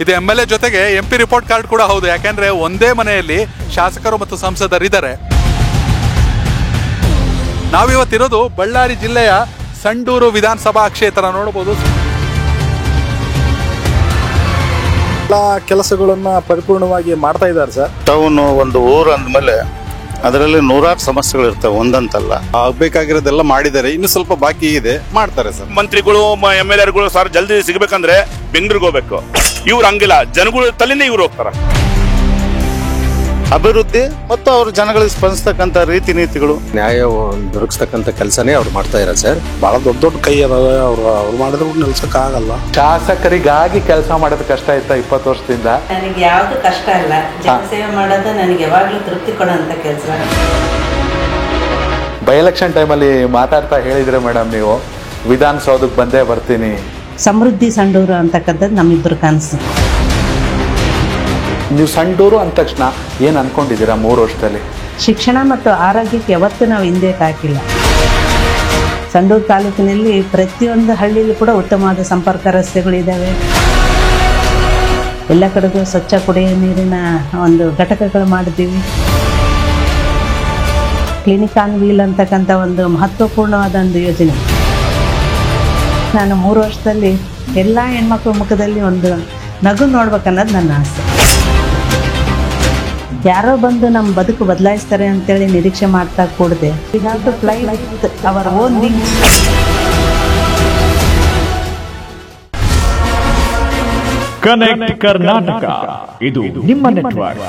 ಇದು MLA ಜೊತೆಗೆ MP report card ಕೂಡ ಹೌದು. ಯಾಕೆಂದ್ರೆ ಒಂದೇ ಮನೆಯಲ್ಲಿ ಶಾಸಕರು ಮತ್ತು ಸಂಸದರಿದ್ದಾರೆ. ನಾವಿವತ್ತಿರೋದು ಬಳ್ಳಾರಿ ಜಿಲ್ಲೆಯ ಸಂಡೂರು ವಿಧಾನಸಭಾ ಕ್ಷೇತ್ರ. ನೋಡಬಹುದು, ಕೆಲಸಗಳನ್ನ ಪರಿಪೂರ್ಣವಾಗಿ ಮಾಡ್ತಾ ಇದ್ದಾರೆ ಸರ್. ಟೌನ್ ಒಂದು ಊರು ಅಂದ್ಮೇಲೆ ಅದರಲ್ಲಿ ನೂರಾರು ಸಮಸ್ಯೆಗಳು ಇರ್ತವೆ, ಒಂದಂತಲ್ಲ. ಆಗ್ಬೇಕಾಗಿರೋದೆಲ್ಲ ಮಾಡಿದ್ದಾರೆ, ಇನ್ನು ಸ್ವಲ್ಪ ಬಾಕಿ ಇದೆ, ಮಾಡ್ತಾರೆ ಸರ್. ಮಂತ್ರಿಗಳು MLAಗಳು ಸರ್ ಜಲ್ದಿ ಸಿಗ್ಬೇಕಂದ್ರೆ ಬೆಂಗಳೂರಿಗೆ ಹೋಗ್ಬೇಕು. ಇವ್ರು ಹಂಗಿಲ್ಲ, ಜನಗಳು ತಲೆನೇ ಇವ್ರು ಹೋಗ್ತಾರ. ಅಭಿವೃದ್ಧಿ ಮತ್ತು ಅವ್ರ ಜನಗಳಿಗೆ ಸ್ಪಂದಿಸ್ತಕ್ಕಂಥ ರೀತಿ ನೀತಿಗಳು, ನ್ಯಾಯ ದೊರಕಿಸ್ತಕ್ಕಂಥ ಕೆಲಸನೇ ಅವ್ರು ಮಾಡ್ತಾ ಇದ್ದಾರೆ ಸರ್. ಬಹಳ ದೊಡ್ಡ ದೊಡ್ಡ ಕೈ ಅದಾವೆ, ಅವ್ರು ಮಾಡಿದ್ರು ನಿಲ್ಸಕ್ ಆಗಲ್ಲ. ಶಾಸಕರಿಗಾಗಿ ಕೆಲಸ ಮಾಡೋದು ಕಷ್ಟ ಇತ್ತ 20 ವರ್ಷದಿಂದ. ನನಗೆ ಯಾವ್ದು ಕಷ್ಟ ಇಲ್ಲ, ಜನಸೇವೆ ಮಾಡೋದು ನನಗೆ ಯಾವಾಗ್ಲೂ ತೃಪ್ತಿ ಕೊಡುವಂತ ಕೆಲಸ. ಬೈ ಎಲೆಕ್ಷನ್ ಟೈಮಲ್ಲಿ ಮಾತಾಡ್ತಾ ಹೇಳಿದ್ರೆ ಮೇಡಮ್, ನೀವು ವಿಧಾನಸೌಧಕ್ಕೆ ಬಂದೇ ಬರ್ತೀನಿ. ಸಮೃದ್ಧಿ ಸಂಡೂರು ಅಂತಕ್ಕಂಥದ್ದು ನಮ್ಮಿಬ್ಬರು ಕನಸು. ನೀವು ಸಂಡೂರು ಅಂದ ತಕ್ಷಣ ಏನು ಅನ್ಕೊಂಡಿದ್ದೀರಾ 3 ವರ್ಷದಲ್ಲಿ? ಶಿಕ್ಷಣ ಮತ್ತು ಆರೋಗ್ಯಕ್ಕೆ ಯಾವತ್ತೂ ನಾವು ಹಿಂದೆ ಹಾಕಿಲ್ಲ. ಸಂಡೂರು ತಾಲೂಕಿನಲ್ಲಿ ಪ್ರತಿಯೊಂದು ಹಳ್ಳಿಯಲ್ಲೂ ಕೂಡ ಉತ್ತಮವಾದ ಸಂಪರ್ಕ ರಸ್ತೆಗಳಿದ್ದಾವೆ. ಎಲ್ಲ ಕಡೆಗೂ ಸ್ವಚ್ಛ ಕುಡಿಯುವ ನೀರಿನ ಒಂದು ಘಟಕಗಳು ಮಾಡಿದ್ದೀವಿ. ಕ್ಲಿನಿಕ್ ಆನ್ ವೀಲ್ ಅಂತಕ್ಕಂಥ ಒಂದು ಮಹತ್ವಪೂರ್ಣವಾದ ಒಂದು ಯೋಜನೆ. ನಾನು 3 ವರ್ಷದಲ್ಲಿ ಎಲ್ಲ ಹೆಣ್ಮಕ್ಳ ಮುಖದಲ್ಲಿ ಒಂದು ನಗು ನೋಡ್ಬೇಕನ್ನೋದು ನನ್ನ ಆಸೆ. ಯಾರೋ ಬಂದು ನಮ್ಮ ಬದುಕು ಬದಲಾಯಿಸ್ತಾರೆ ಅಂತೇಳಿ ನಿರೀಕ್ಷೆ ಮಾಡ್ತಾ ಕೂಡದೆ, we have to fly with our own wings. Connect Karnataka, ಇದು ನಿಮ್ಮ ನೆಟ್ವರ್ಕ್.